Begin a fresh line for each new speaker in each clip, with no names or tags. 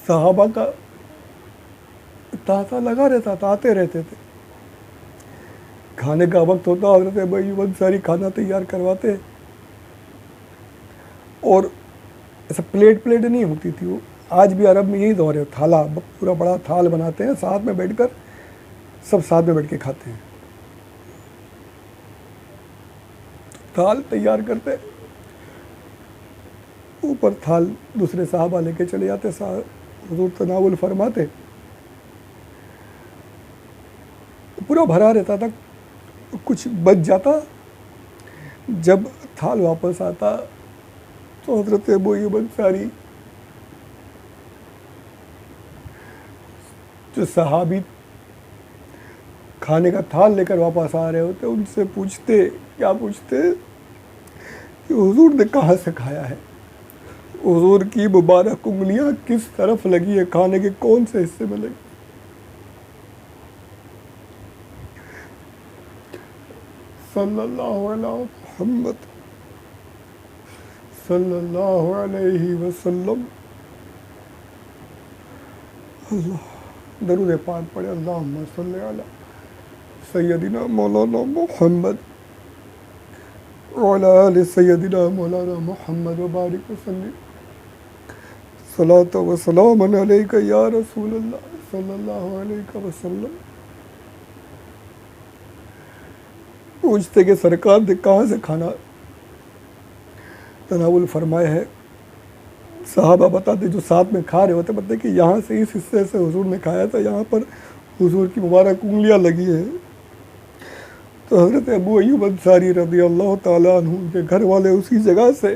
صحابہ کا تانتا لگا رہتا تھا، آتے رہتے تھے. کھانے کا وقت ہوتا، حضرت ابو ایوب انصاری کھانا تیار کرواتے، اور ایسا پلیٹ نہیں ہوتی تھی. وہ آج بھی عرب میں یہی دور ہے، تھالا پورا بڑا تھال بناتے ہیں، ساتھ میں بیٹھ کر سب ساتھ میں بیٹھ کے کھاتے ہیں. تھال تیار کرتے، اوپر تھال دوسرے صحابہ لے کے چلے جاتے، حضور تناول فرماتے. پورا بھرا رہتا تھا، کچھ بچ جاتا. جب تھال واپس آتا تو حضرت ابو ایوب انصاری جو صحابی کھانے کا تھال لے کر واپس آ رہے ہوتے، ان سے پوچھتے، کیا پوچھتے کہ حضور نے کہاں سے کھایا ہے، حضور کی مبارک انگلیاں کس طرف لگی ہے، کھانے کے کون سے حصے میں لگی. صلی اللہ علیہ محمد صلی اللہ علیہ وسلم. اللہ درود پاک پڑھے. اللہم صلی علی سیدنا مولانا محمد وعلی آل سیدنا مولانا محمد وبارک وسلم. صلاۃ و سلام علیک یا رسول اللہ صلی اللہ علیہ وسلم. پوچھتے کہ سرکار نے کہاں سے کھانا تناول فرمایا ہے. صحابہ بتاتے، جو ساتھ میں کھا رہے ہوتے، بتاتے کہ یہاں سے اس حصے سے حضور نے کھایا تھا، یہاں پر حضور کی مبارک انگلیاں لگی ہیں. تو حضرت ابو ایوب انصاری رضی اللہ تعالیٰ عنہ کے گھر والے اسی جگہ سے،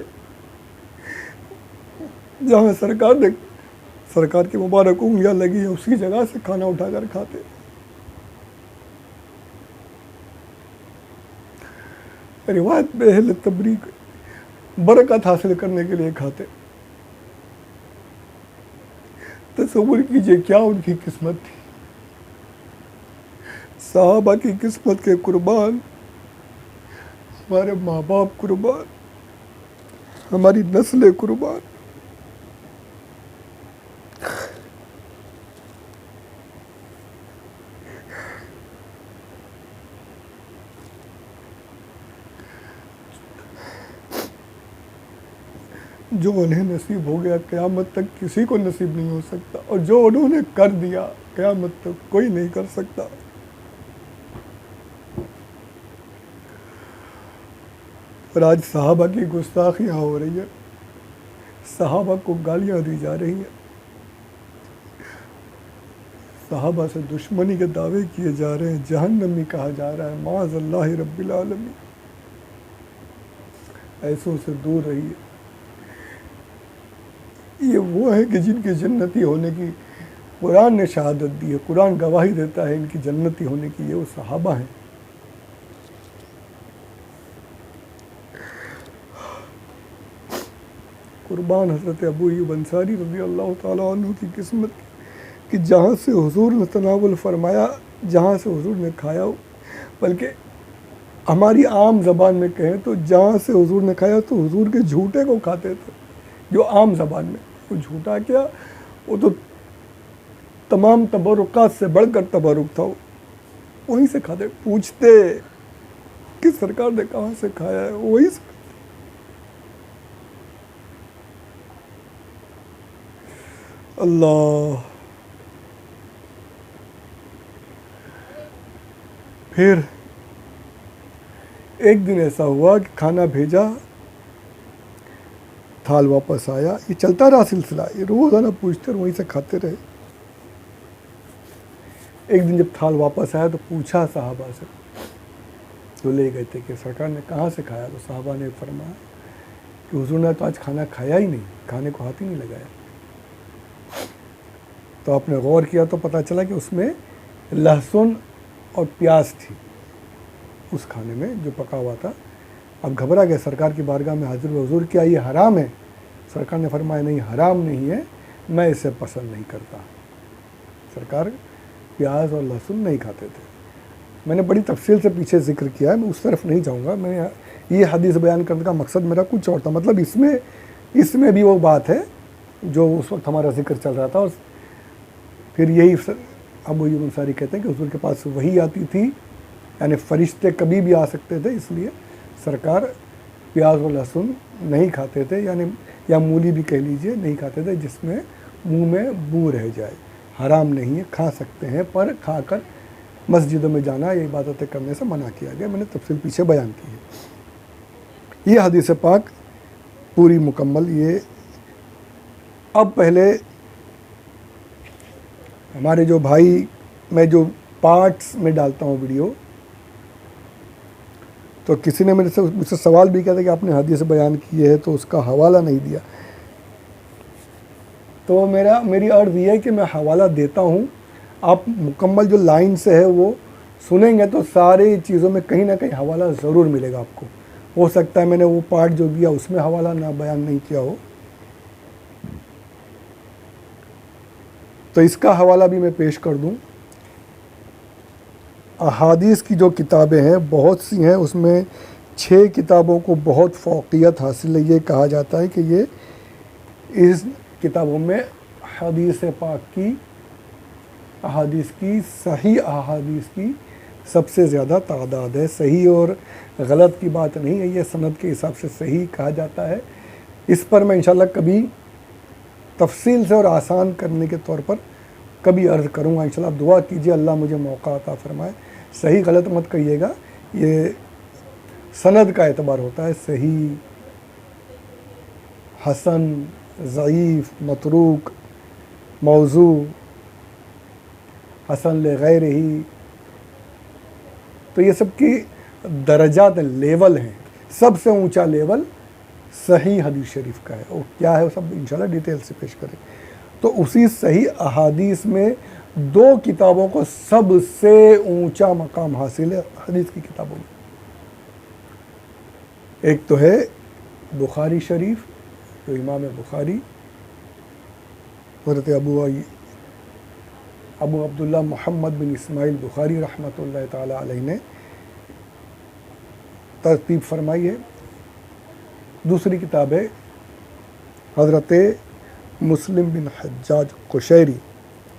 جہاں سرکار کی مبارک انگلیاں لگی ہیں، اسی جگہ سے کھانا اٹھا کر کھاتے. روایت میں اہل تبریک برکت حاصل کرنے کے لیے کھاتے. تصور کیجئے کیا ان کی قسمت تھی. صحابہ کی قسمت کے قربان، ہمارے ماں باپ قربان، ہماری نسلیں قربان. جو انہیں نصیب ہو گیا قیامت تک کسی کو نصیب نہیں ہو سکتا، اور جو انہوں نے کر دیا قیامت تک کوئی نہیں کر سکتا. اور آج صحابہ کی گستاخیاں ہو رہی ہیں، صحابہ کو گالیاں دی جا رہی ہیں، صحابہ سے دشمنی کے دعوے کیے جا رہے ہیں، جہنمی کہا جا رہا ہے. معاذ اللہ رب العالمین. ایسوں سے دور رہیے. یہ وہ ہے کہ جن کی جنتی ہونے کی قرآن نے شہادت دی ہے، قرآن گواہی دیتا ہے ان کی جنتی ہونے کی. یہ وہ صحابہ ہیں. قربان حضرت ابو ایوب انصاری رضی اللہ تعالیٰ عنہ کی قسمت کہ جہاں سے حضور نے تناول فرمایا، جہاں سے حضور نے کھایا ہو، بلکہ ہماری عام زبان میں کہیں تو جہاں سے حضور نے کھایا تو حضور کے جھوٹے کو کھاتے تھے. جو عام زبان میں، وہ جھوٹا کیا، وہ تو تمام تبرکات سے بڑھ کر تبرک تھا، وہیں سے کھاتے. پوچھتے کہ سرکار نے کہاں سے کھایا ہے، وہیں سے. اللہ. پھر ایک دن ایسا ہوا کہ کھانا بھیجا، تھال واپس آیا. یہ چلتا رہا سلسلہ، یہ روزانہ پوچھتے اور وہیں سے کھاتے رہے. ایک دن جب تھال واپس آیا تو پوچھا صحابہ سے، جو لے گئے تھے، کہ سرکار نے کہاں سے کھایا. تو صحابہ نے فرمایا کہ حضور نے تو آج کھانا کھایا ہی نہیں، کھانے کو ہاتھ ہی نہیں لگایا. تو آپ نے غور کیا تو پتہ چلا کہ اس میں لہسن اور پیاز تھی اس کھانے میں جو پکا ہوا تھا. اب گھبرا گئے، سرکار کی بارگاہ میں حاضر ہوئے، حضور کیا یہ حرام ہے؟ سرکار نے فرمایا نہیں، حرام نہیں ہے، میں اسے پسند نہیں کرتا. سرکار پیاز اور لہسن نہیں کھاتے تھے. میں نے بڑی تفصیل سے پیچھے ذکر کیا ہے، میں اس طرف نہیں جاؤں گا. میں یہ حدیث بیان کرنے کا مقصد میرا کچھ اور تھا. مطلب اس میں بھی وہ بات ہے جو اس وقت ہمارا ذکر چل رہا تھا. اور پھر یہی ابو ایوب انصاری کہتے ہیں کہ حضور کے پاس وحی آتی تھی، یعنی فرشتے کبھی بھی آ سکتے تھے، اس لیے سرکار پیاز و لہسن نہیں کھاتے تھے، یعنی یا مولی بھی کہہ لیجئے نہیں کھاتے تھے جس میں منہ میں بو رہ جائے. حرام نہیں ہے، کھا سکتے ہیں، پر کھا کر مسجدوں میں جانا یا عبادتیں کرنے سے منع کیا گیا. میں نے تفصیل پیچھے بیان کی ہے. یہ حدیث پاک پوری مکمل. یہ اب پہلے ہمارے جو بھائی، میں جو پارٹس میں ڈالتا ہوں ویڈیو، تو کسی نے مجھ سے سوال بھی کیا تھا کہ آپ نے حدیث بیان کی ہے تو اس کا حوالہ نہیں دیا. تو میری عرض یہ ہے کہ میں حوالہ دیتا ہوں، آپ مکمل جو لائن سے ہے وہ سنیں گے تو ساری چیزوں میں کہیں نہ کہیں حوالہ ضرور ملے گا آپ کو. ہو سکتا ہے میں نے وہ پارٹ جو دیا اس میں حوالہ نہ بیان نہیں کیا ہو. تو اس کا حوالہ بھی میں پیش کر دوں. احادیث کی جو کتابیں ہیں بہت سی ہیں، اس میں 6 کتابوں کو بہت فوقیت حاصل ہے. یہ کہا جاتا ہے کہ یہ اس کتابوں میں حدیث پاک کی صحیح احادیث کی سب سے زیادہ تعداد ہے. صحیح اور غلط کی بات نہیں ہے، یہ سند کے حساب سے صحیح کہا جاتا ہے. اس پر میں انشاءاللہ کبھی تفصیل سے اور آسان کرنے کے طور پر کبھی عرض کروں گا. انشاءاللہ آپ دعا کیجئے اللہ مجھے موقع عطا فرمائے. صحیح غلط مت کہیے گا، یہ سند کا اعتبار ہوتا ہے. صحیح، حسن، ضعیف، متروک، موضوع، حسن لغیر ہی، تو یہ سب کی درجات لیول ہیں. سب سے اونچا لیول صحیح حدیث شریف کا ہے. اور کیا ہے وہ سب انشاءاللہ ڈیٹیل سے پیش کریں. تو اسی صحیح احادیث میں 2 کتابوں کو سب سے اونچا مقام حاصل ہے حدیث کی کتابوں میں. ایک تو ہے بخاری شریف، جو امام بخاری حضرت ابو عبداللہ محمد بن اسماعیل بخاری رحمۃ اللہ تعالی علیہ نے ترتیب فرمائی ہے. دوسری کتاب ہے حضرت مسلم بن حجاج قشیری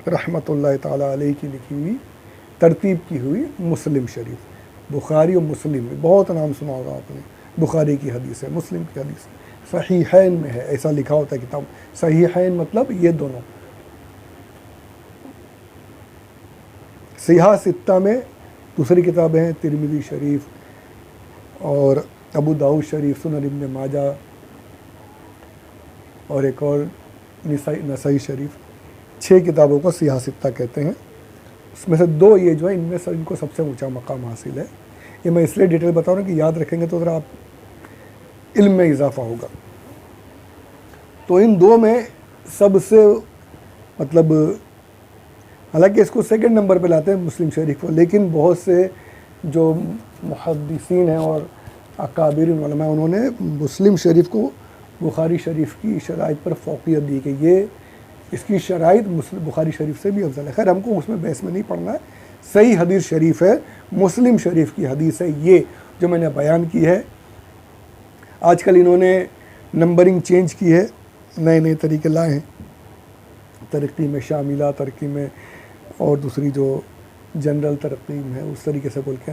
رحمۃ اللہ تعالی علیہ کی لکھی ہوئی، ترتیب کی ہوئی مسلم شریف. بخاری اور مسلم میں بہت نام سنا ہوگا آپ نے. بخاری کی حدیث ہے، مسلم کی حدیث ہے، صحیحین میں ہے، ایسا لکھا ہوتا ہے کتاب. صحیحین مطلب یہ دونوں. صحیح 6 میں دوسری کتابیں ہیں ترمذی شریف اور ابو داؤد شریف، سنن ابن ماجہ اور ایک اور نسائی شریف. 6 کتابوں کو صحیح 6 کہتے ہیں. اس میں سے 2 یہ جو ہے ان میں سے ان کو سب سے اونچا مقام حاصل ہے. یہ میں اس لیے ڈیٹیل بتا رہا ہوں کہ یاد رکھیں گے تو ذرا آپ علم میں اضافہ ہوگا. تو ان 2 میں سب سے مطلب، حالانکہ اس کو سیکنڈ نمبر پہ لاتے ہیں مسلم شریف کو، لیکن بہت سے جو محدثین ہیں اور اکابرین علماء، انہوں نے مسلم شریف کو بخاری شریف کی شرائط پر فوقیت دی کہ یہ اس کی شرائط بخاری شریف سے بھی افضل ہے. خیر ہم کو اس میں بحث میں نہیں پڑھنا ہے. صحیح حدیث شریف ہے، مسلم شریف کی حدیث ہے یہ جو میں نے بیان کی ہے. آج کل انہوں نے نمبرنگ چینج کی ہے، نئے طریقے لائے ہیں، ترقی میں شاملہ، ترقی میں اور دوسری جو جنرل ترقیم ہے اس طریقے سے بول کے.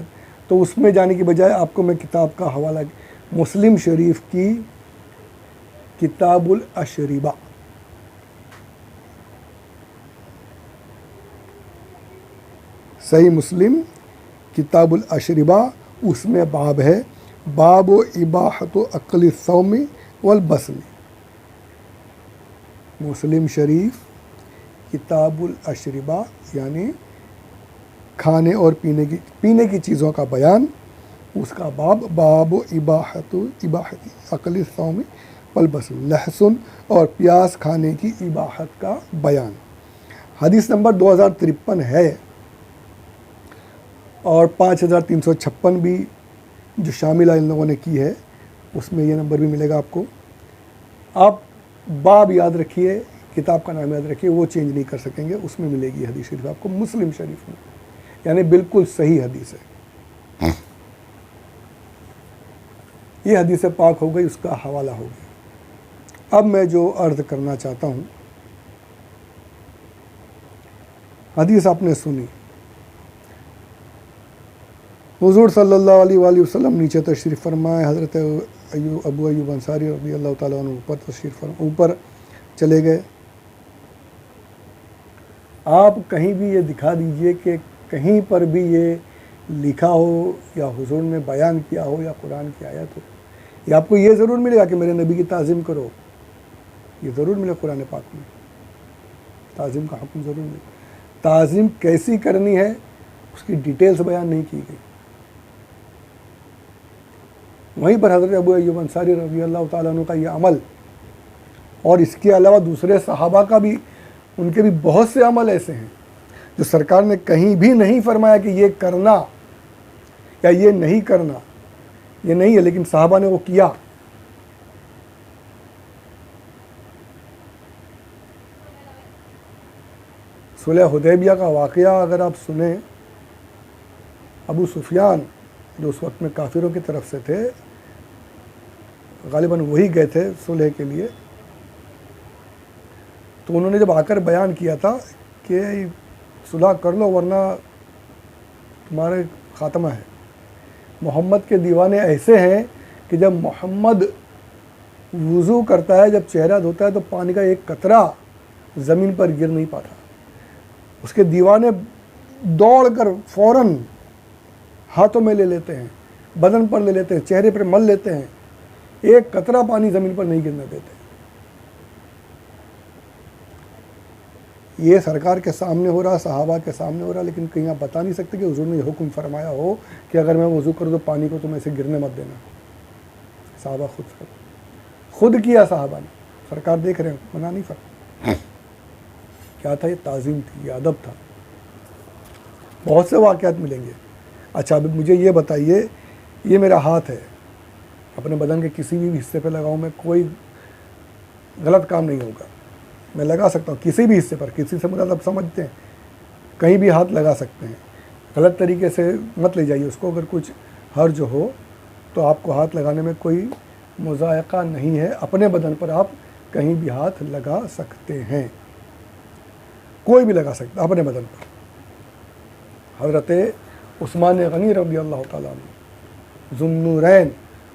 تو اس میں جانے کی بجائے آپ کو میں کتاب کا حوالہ، مسلم شریف کی کتاب الاشربہ، صحیح مسلم کتاب الاشربہ، اس میں باب ہے باب اباحۃ اکل الثوم والبصل. مسلم شریف کتاب الاشربہ یعنی کھانے اور پینے کی چیزوں کا بیان. اس کا باب اباحۃ اکل الثوم والبصل، لہسن اور پیاز کھانے کی اباحت کا بیان. حدیث نمبر 2053 ہے اور 5356 بھی جو شاملہ ان لوگوں نے کی ہے، اس میں یہ نمبر بھی ملے گا آپ کو. آپ باب یاد رکھیے، کتاب کا نام یاد رکھیے، وہ چینج نہیں کر سکیں گے. اس میں ملے گی حدیث شریف آپ کو مسلم شریف میں، یعنی بالکل صحیح حدیث ہے. یہ حدیث پاک ہو گئی، اس کا حوالہ ہو گیا. اب میں جو عرض کرنا چاہتا ہوں، حدیث آپ نے سنی، حضور صلی اللہ علیہ وآلہ وسلم نیچے تشریف فرمائے، حضرت ابو ایوب انصاری رضی اللہ تعالیٰ عنہ اوپر چلے گئے۔ آپ کہیں بھی یہ دکھا دیجئے کہ کہیں پر بھی یہ لکھا ہو یا حضور نے بیان کیا ہو یا قرآن کی آیت ہو، یا آپ کو یہ ضرور ملے گا کہ میرے نبی کی تعظیم کرو، یہ ضرور ملے قرآن پاک میں، تعظیم کا حکم ضرور ملے۔ تعظیم کیسی کرنی ہے اس کی ڈیٹیلز بیان نہیں کی گئی۔ وہیں پر حضرت ابو ایوب انصاری رضی اللہ تعالیٰ عنہ کا یہ عمل، اور اس کے علاوہ دوسرے صحابہ کا بھی، ان کے بھی بہت سے عمل ایسے ہیں جو سرکار نے کہیں بھی نہیں فرمایا کہ یہ کرنا یا یہ نہیں کرنا، یہ نہیں ہے، لیکن صحابہ نے وہ کیا۔ صلح حدیبیہ کا واقعہ اگر آپ سنیں، ابو سفیان جو اس وقت میں کافروں کی طرف سے تھے، غالباً وہی گئے تھے صلح کے لیے، تو انہوں نے جب آ کر بیان کیا تھا کہ صلح کر لو ورنہ تمہارے خاتمہ ہے۔ محمد کے دیوانے ایسے ہیں کہ جب محمد وضو کرتا ہے، جب چہرہ دھوتا ہے، تو پانی کا ایک قطرہ زمین پر گر نہیں پاتا۔ اس کے دیوانے دوڑ کر فوراً ہاتھوں میں لے لیتے ہیں، بدن پر لے لیتے ہیں، چہرے پر مل لیتے ہیں، ایک قطرہ پانی زمین پر نہیں گرنے دیتے۔ یہ سرکار کے سامنے ہو رہا، صحابہ کے سامنے ہو رہا، لیکن کہیں آپ بتا نہیں سکتے کہ حضور نے یہ حکم فرمایا ہو کہ اگر میں وضو کر دو پانی کو تو میں اسے گرنے مت دینا۔ صحابہ خود کیا، صحابہ نے، سرکار دیکھ رہے ہیں، منع نہیں فرمایا۔ کیا تھا؟ یہ تعظیم تھی، یہ ادب تھا۔ بہت سے واقعات ملیں گے۔ اچھا اب مجھے یہ بتائیے، یہ میرا ہاتھ ہے، اپنے بدن کے کسی بھی حصے پہ لگاؤں میں کوئی غلط کام نہیں ہوگا، میں لگا سکتا ہوں کسی بھی حصے پر، کسی سے مراد آپ سمجھتے ہیں، کہیں بھی ہاتھ لگا سکتے ہیں، غلط طریقے سے مت لے جائیے اس کو۔ اگر کچھ حرج ہو تو آپ کو ہاتھ لگانے میں کوئی مضائقہ نہیں ہے، اپنے بدن پر آپ کہیں بھی ہاتھ لگا سکتے ہیں، کوئی بھی لگا سکتا اپنے بدن پر۔ حضرت عثمان غنی رضی اللہ تعالیٰ عنہ، ذو النورین،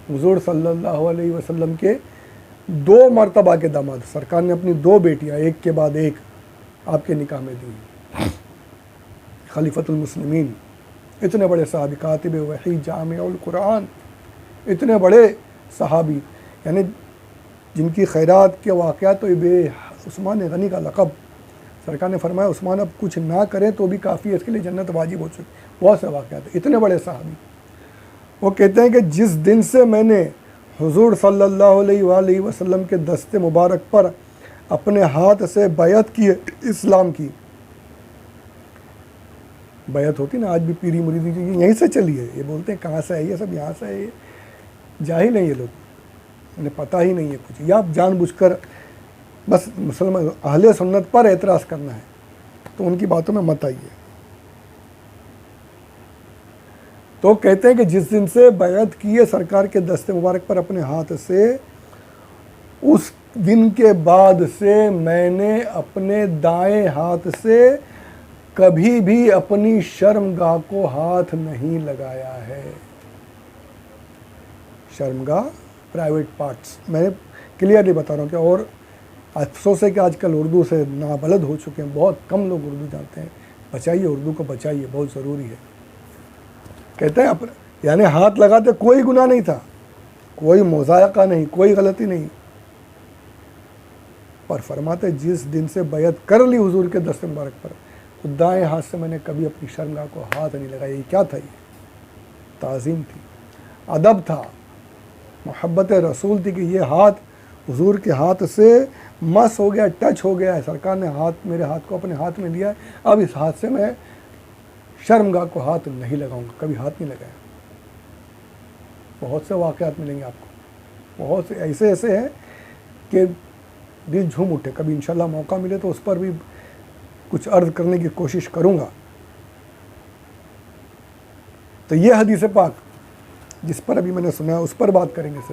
حضور صلی اللہ علیہ وسلم کے 2 مرتبہ کے داماد، سرکار نے اپنی 2 بیٹیاں ایک کے بعد ایک آپ کے نکاح میں دی۔ خلیفۃ المسلمین، اتنے بڑے صحابی، کاتب وحی، جامع القرآن، اتنے بڑے صحابی، یعنی جن کی خیرات کے واقعات تو عثمان غنی کا لقب۔ سرکار نے فرمایا عثمان اب کچھ نہ کریں تو بھی کافی ہے، اس کے لیے جنت واجب ہو چکی۔ بہت سے واقعات ہیں، اتنے بڑے صحابی۔ وہ کہتے ہیں کہ جس دن سے میں نے حضور صلی اللہ علیہ وآلہ وسلم کے دست مبارک پر اپنے ہاتھ سے بیعت کی، اسلام کی بیعت ہوتی نا، آج بھی پیری مریدی یہیں سے چلی ہے، یہ بولتے ہیں کہاں سے ہے یہ سب، یہاں سے ہے، یہ جاہل ہیں یہ لوگ، انہیں پتہ ہی نہیں ہے کچھ، یا آپ جان بوجھ کر بس مسلمان اہل سنت پر اعتراض کرنا ہے تو ان کی باتوں میں مت آئیے۔ تو کہتے ہیں کہ جس دن سے بیعت کی ہے سرکار کے دست مبارک پر اپنے ہاتھ سے، اس دن کے بعد سے میں نے اپنے دائیں ہاتھ سے کبھی بھی اپنی شرمگاہ کو ہاتھ نہیں لگایا ہے۔ شرمگاہ، پرائیویٹ پارٹس، میں کلیئرلی بتا رہا ہوں کہ، اور افسوس ہے کہ آج کل اردو سے نابلد ہو چکے ہیں، بہت کم لوگ اردو جانتے ہیں۔ بچائیے اردو کو، بچائیے، بہت ضروری ہے۔ کہتے ہیں یعنی ہاتھ لگاتے کوئی گناہ نہیں تھا، کوئی مضائقہ نہیں، کوئی غلطی نہیں، پر فرماتے جس دن سے بیعت کر لی حضور کے دست مبارک پر، تو دائیں ہاتھ سے میں نے کبھی اپنی شرمگاہ کو ہاتھ نہیں لگایا۔ یہ کیا تھا؟ یہ تعظیم تھی، ادب تھا، محبت رسول تھی کہ یہ ہاتھ حضور کے ہاتھ سے مس ہو گیا، ٹچ ہو گیا ہے، سرکار نے میرے ہاتھ کو اپنے ہاتھ میں لیا ہے، اب اس ہاتھ سے میں شرمگاہ کو ہاتھ نہیں لگاؤں گا، کبھی ہاتھ نہیں لگایا۔ بہت سے واقعات ملیں گے آپ کو، بہت سے ایسے ہیں کہ دل جھوم اٹھے۔ کبھی انشاءاللہ موقع ملے تو اس پر بھی کچھ عرض کرنے کی کوشش کروں گا۔ تو یہ حدیث پاک جس پر ابھی میں نے سنا ہے اس پر بات کریں گے صرف۔